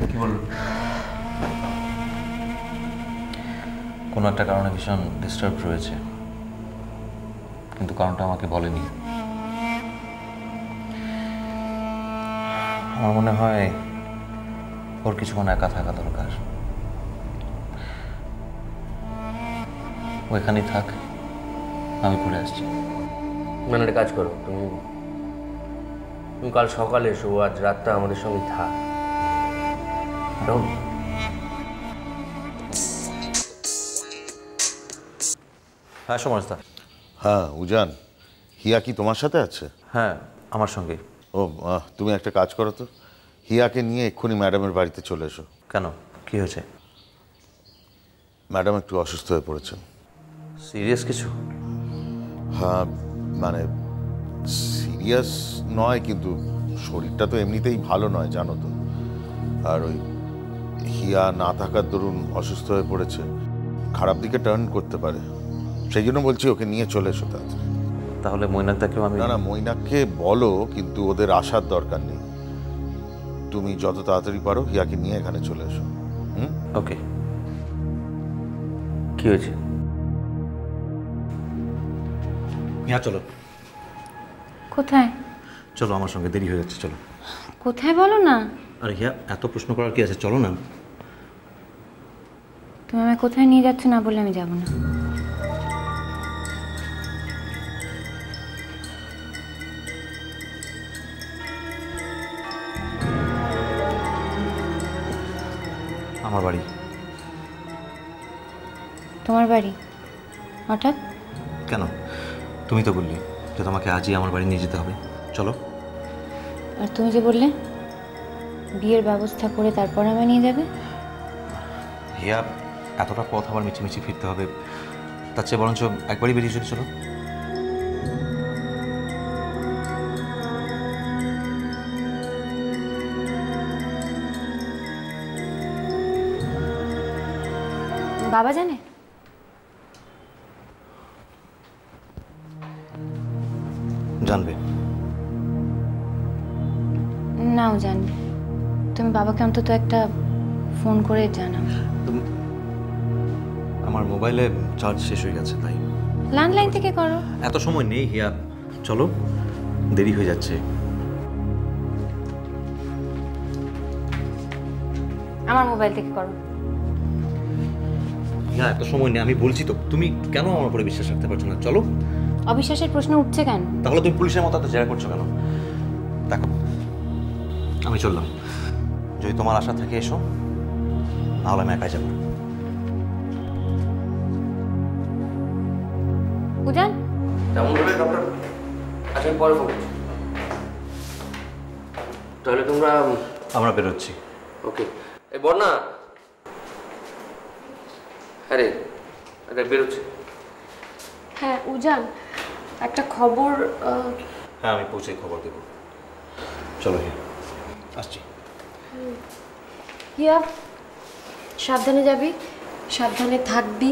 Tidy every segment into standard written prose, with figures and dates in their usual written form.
কি বললো? কোনো একটা কারণে ভীষণ ডিস্টার্ব রয়েছে, কিন্তু কারণটা আমাকে বলেনি। আমার মনে হয় ওর কিছুক্ষণ একা থাকা দরকার। ও এখানেই থাক, আমি ঘুরে আসছি। মানে একটা কাজ করো, তুমি কাল সকালে এসো, আজ রাতটা আমাদের সঙ্গে থাক। হ্যাঁ সমস্যা। হ্যাঁ উজান, হিয়া কি তোমার সাথে আছে? হ্যাঁ আমার সঙ্গে। ও তুমি একটা কাজ করো তো, হিয়াকে নিয়ে এক্ষুনি ম্যাডামের বাড়িতে চলে এসো। কেন, কি হয়েছে? ম্যাডাম একটু অসুস্থ হয়ে পড়েছেন। সিরিয়াস কিছু? হ্যাঁ মানে সিরিয়াস নয়, কিন্তু শরীরটা তো এমনিতেই ভালো নয় জানো তো। আর ওই হিয়া না থাকার দরুন অসুস্থ হয়ে পড়েছে, খারাপ দিকে টার্ন করতে পারে। সেই জন্য বলছি ওকে নিয়ে চলে এসো তাড়াতাড়ি। তাহলে মৈনাকদাকেও আমি... না না, মৈনাককে বলো, কিন্তু ওদের আসার দরকার নেই। তুমি যত তাড়াতাড়ি পারো হিয়াকে নিয়ে এখানে চলে এসো। ওকে। কি হয়েছে? হিয়া চলো। কোথায়? চলো আমার সঙ্গে, দেরি হয়ে যাচ্ছে, চলো। কোথায় বলো না। আরে হিয়া, এত প্রশ্ন করার কি আছে, চলো না। তুমি আমায় কোথায় নিয়ে যাচ্ছ না বলে আমি যাব না। আমার বাড়ি। তোমার বাড়ি হঠাৎ? কেন, তুমি তো বললে যে তোমাকে আজই আমার বাড়ি নিয়ে যেতে হবে, চলো। আর তুমি যে বললে বিয়ের ব্যবস্থা করে তারপর আমায় নিয়ে যাবে। হিয়া, এতটা পথ আবার মিছিমিছি ফিরতে হবে, তার চেয়ে বরঞ্চ একবারই বেরিয়ে চলে চলো। বাবা জানে? জানবে। নাও জানবে। তুমি বাবাকে অন্তত একটা ফোন করে জানাও। আমার মোবাইলে চার্জ শেষ হয়ে গেছে, তাই। ল্যান্ডলাইন থেকে করো। এত সময় নেই হিয়া, চলো, দেরি হয়ে যাচ্ছে। আমার মোবাইল থেকে করো। হিয়া এত সময় নেই, আমি বলছি তো, তুমি কেন আমার উপরে বিশ্বাস রাখতে পারছো না? চলো। অবিশ্বাসের প্রশ্ন উঠছে কেন? তাহলে তুমি পুলিশের মতো এত জেরা করছো কেন? দেখো, আমি চললাম। যদি তোমার আশা থাকে এসো, নাহলে আমি একাই যাবো। উজান, তেমন হলে ডক্টর, আচ্ছা আমি পরে ফোন করছি। তাহলে তোমরা... আমরা বেরোচ্ছি। ওকে। এই বর্ণা, আরে আরে বেরোচ্ছি। হ্যাঁ উজান, একটা খবর। হ্যাঁ আমি পৌঁছে খবর দেবো। চলো হিয়া, আসছি। হিয়া, সাবধানে যাবি, সাবধানে থাকবি।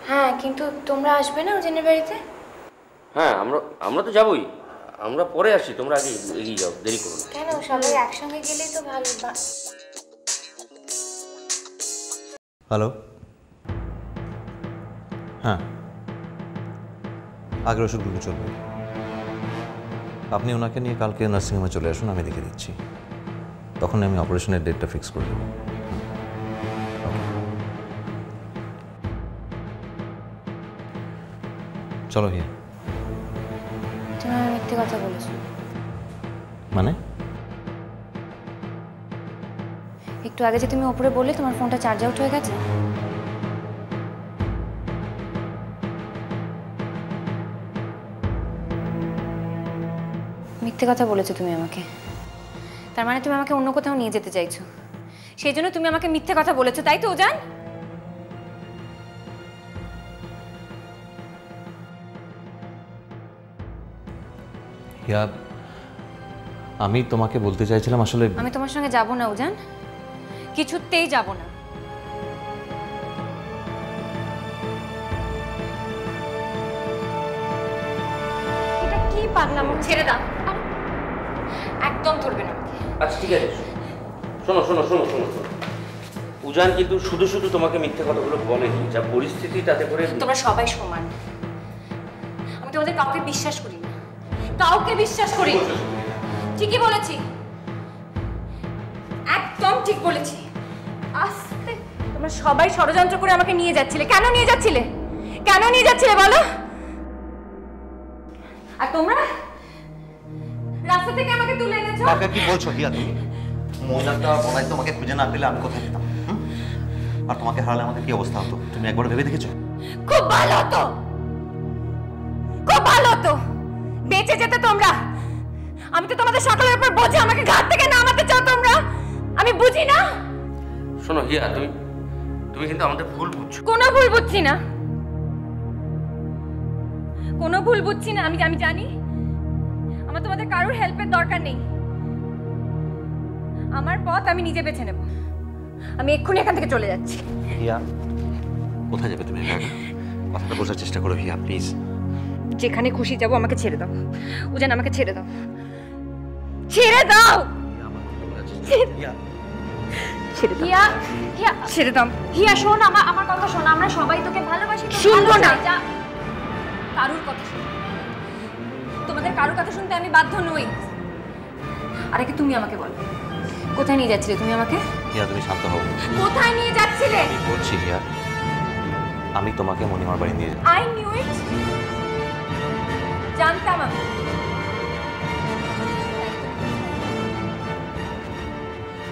হ্যাঁ কিন্তু তোমরা আসবে না উজানের বাড়িতে? হ্যাঁ আমরা তো যাবোই, আমরা পরে আসি, তোমরা আগে এগিয়ে যাও, দেরি করো না। কেন, সবাই একসঙ্গে গেলেই তো ভালো। হ্যালো। হ্যাঁ, আগের ওষুধগুলো চলবে। আপনি ওনাকে নিয়ে কালকে নার্সিংহোমে চলে আসুন, আমি দেখে দিচ্ছি। তখন আমি অপারেশনের ডেটটা ফিক্স করে দেবো। চলো হিয়া। তুমি আমায় মিথ্যে কথা বলেছো। মানে? একটু আগে যে তুমি ওপরে বললে তোমার ফোনটা চার্জ আউট হয়ে গেছে। মিথ্যে কথা বলেছো তুমি আমাকে। তার মানে তুমি আমাকে অন্য কোথাও নিয়ে যেতে চাইছো, সেই জন্য তুমি আমাকে মিথ্যে কথা বলেছো, তাই তো উজান? হিয়া, আমি তোমাকে বলতে চাইছিলাম আসলে... আমি তোমার সঙ্গে যাব না উজান, কিছুতেই যাব না। এটা কি পাগলামো? ছেড়ে দাও, একদম ধরবে না। আচ্ছা ঠিক আছে, শোনো শোনো শোনো শোনো শোনো। উজান কিন্তু শুধু শুধু তোমাকে মিথ্যে কথাগুলো বলেনি, যা পরিস্থিতি তাতে করে। তোমরা সবাই সমান। আমি তোমাদের কাউকে বিশ্বাস করি না, কাউকে বিশ্বাস করি না। ঠিকই বলেছি, একদম ঠিক বলেছি। আস্তে। তোমরা সবাই ষড়যন্ত্র করে আমাকে নিয়ে যাচ্ছিলে। কেন নিয়ে যাচ্ছিলে? কেন নিয়ে যাচ্ছিলে বলো? আর তোমরা রাস্তা থেকে আমাকে তুলে এনেছো। কাকা কি বলছো হিয়া তুমি? মহিলাটা বলাই তোমাকে খুঁজে না পেলে আমি কোথায় যেতাম? আর তোমাকে হারালে আমাদের কি অবস্থা হতো তুমি একবার ভেবে দেখেছো? খুব ভালো হতো, খুব ভালো হতো। বেঁচে যেতে তোমরা। আমি তো তোমাদের সকলের উপর বোঝে, আমাকে ঘাট থেকে নামাতে চাও তোমরা। আমি বুঝি না। শোনো হিয়া, তুমি কিন্তু আমাদের ভুল বুঝছো। কোনো ভুল বুঝছি না, কোনো ভুল বুঝছি না। আমি জানি আমার তোমাদের কারোর হেল্পের দরকার নেই। আমার পথ আমি নিজে বেছে নেব। আমি এক্ষুনি এখান থেকে চলে যাচ্ছি। হিয়া কোথায় যাবে তুমি? কথাটা বোঝার চেষ্টা করো হিয়া প্লিজ। যেখানে খুশি যাব। আমাকে ছেড়ে দাও উজান, আমাকে ছেড়ে দাও, ছেড়ে দাও, হিয়া ছেড়ে দাও, হিয়া হিয়া ছেড়ে দাও। হিয়া শোন, আমার কথা শোন, আমরা সবাই তোকে ভালোবাসি। তোর শুনবো ভালো না। চাই, যা। কারুর কথা শুনবো না। তোমাদের কারুর কথা শুনতে আমি বাধ্য নই। আরে কি তুমি আমাকে বলো, কোথায় নিয়ে যাচ্ছিলে তুমি আমাকে? হিয়া তুমি শান্ত হও। কোথায় নিয়ে যাচ্ছিলে? আমি বলছি হিয়া, আমি তোমাকে মণিমার বাড়ি নিয়ে যাবো। I knew it. জানতাম আমি।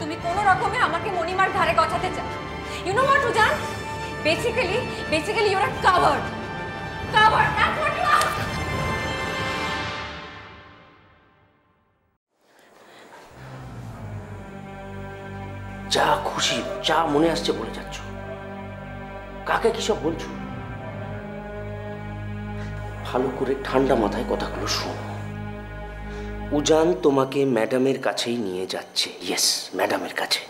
তুমি কোনো রকমে আমাকে মণিমার ধারে গছাতে চাও। You know what Ujan, basically you are a covered. Covered, that's what you are. যা খুশি যা মনে আসছে বলে যাচ্ছ। কাকে কি সব বলছো? ভালো করে ঠান্ডা মাথায় কথাগুলো শোনো। উজান তোমাকে ম্যাডামের কাছেই নিয়ে যাচ্ছে। ইয়েস, ম্যাডামের কাছে।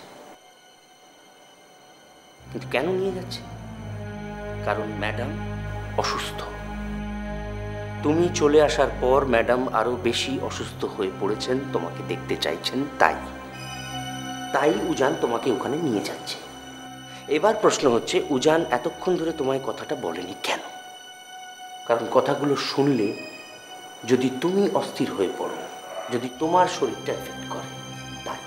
কিন্তু কেন নিয়ে যাচ্ছে? কারণ ম্যাডাম অসুস্থ। তুমি চলে আসার পর ম্যাডাম আরো বেশি অসুস্থ হয়ে পড়েছেন, তোমাকে দেখতে চাইছেন। তাই উজান তোমাকে ওখানে নিয়ে যাচ্ছে। এবার প্রশ্ন হচ্ছে, উজান এতক্ষণ ধরে তোমায় কথাটা বলেনি কেন? কারণ কথাগুলো শুনলে যদি তুমি অস্থির হয়ে পড়ো, যদি তোমার শরীরটা এফেক্ট করে, তাই।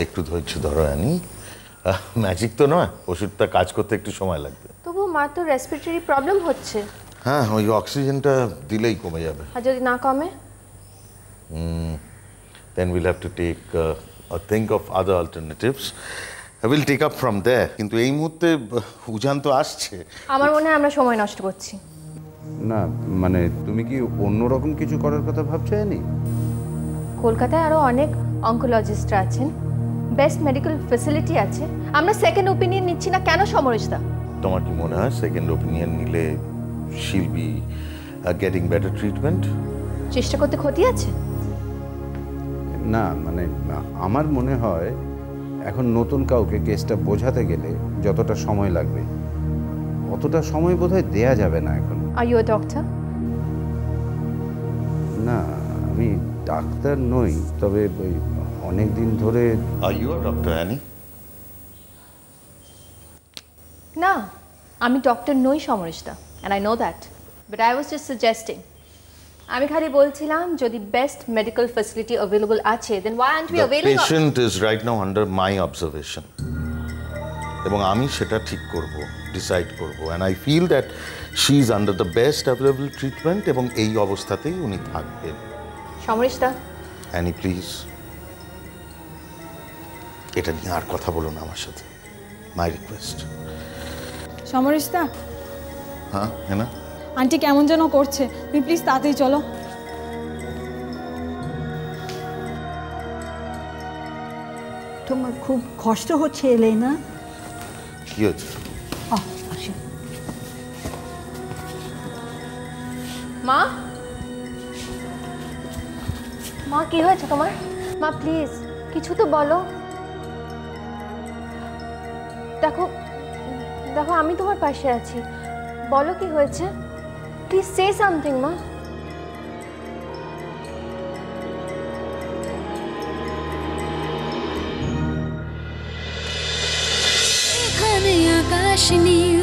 একটু ধৈর্য ধরো অ্যানি, ম্যাজিক তো নয়, ওষুধটা কাজ করতে একটু সময় লাগবে। তবু মা তো রেসপিরেটরি প্রবলেম হচ্ছে। হ্যাঁ, ওই অক্সিজেনটা দিলেই কমে যাবে। আর যদি না কমে? Then we'll have to take or think of other alternatives. We'll take up from there. কিন্তু এই মুহূর্তে উজান তো আসছে। আমার মনে হয় আমরা সময় নষ্ট করছি। না মানে তুমি কি অন্যরকম কিছু করার কথা ভাবছো নি? কলকাতায় আরও অনেক অঙ্কোলজিস্টরা আছেন, বেস্ট মেডিকেল ফ্যাসিলিটি আছে। আমরা সেকেন্ড ওপিনিয়ন নিচ্ছি না কেন সমরেশদা? তোমার কি মনে হয় সেকেন্ড ওপিনিয়ন নিলে she'll be getting better treatment? চেষ্টা করতে ক্ষতি আছে? না মানে আমার মনে হয় এখন নতুন কাউকে কেসটা বোঝাতে গেলে যতটা সময় লাগবে অতটা সময় বোধহয় দেয়া যাবে না এখন। Are you a doctor? না আমি ডাক্তার নই, তবে ওই অনেক দিন ধরে। Are you a doctor, Annie? না, আমি ডক্টর নই সমরেশদা, and I know that, but I was just suggesting. আমি খালি বলছিলাম যদি বেস্ট মেডিকেল ফ্যাসিলিটি অ্যাভেলেবল আছে, then why aren't we The availing? patient is right now under my observation. এবং আমি সেটা ঠিক করব, ডিসাইড করব, and I feel that she is under the best available treatment এবং এই অবস্থাতেই উনি থাকবেন। সমরেশদা, অ্যানি প্লিজ এটা নিয়ে আর কথা বলো না আমার সাথে, মাই রিকোয়েস্ট। সমরেশদা, হ্যাঁ হেনা, আন্টি কেমন যেন করছে, তুমি প্লিজ তাড়াতাড়ি চলো। তোমার খুব কষ্ট হচ্ছে এলেনা? কি হয়েছে? আসো। মা, মা কি হয়েছে তোমার? মা প্লিজ কিছু তো বলো। দেখো দেখো আমি তোমার পাশে আছি, বলো কি হয়েছে, প্লিজ সে সামথিং মা। এখানে আকাশ নীল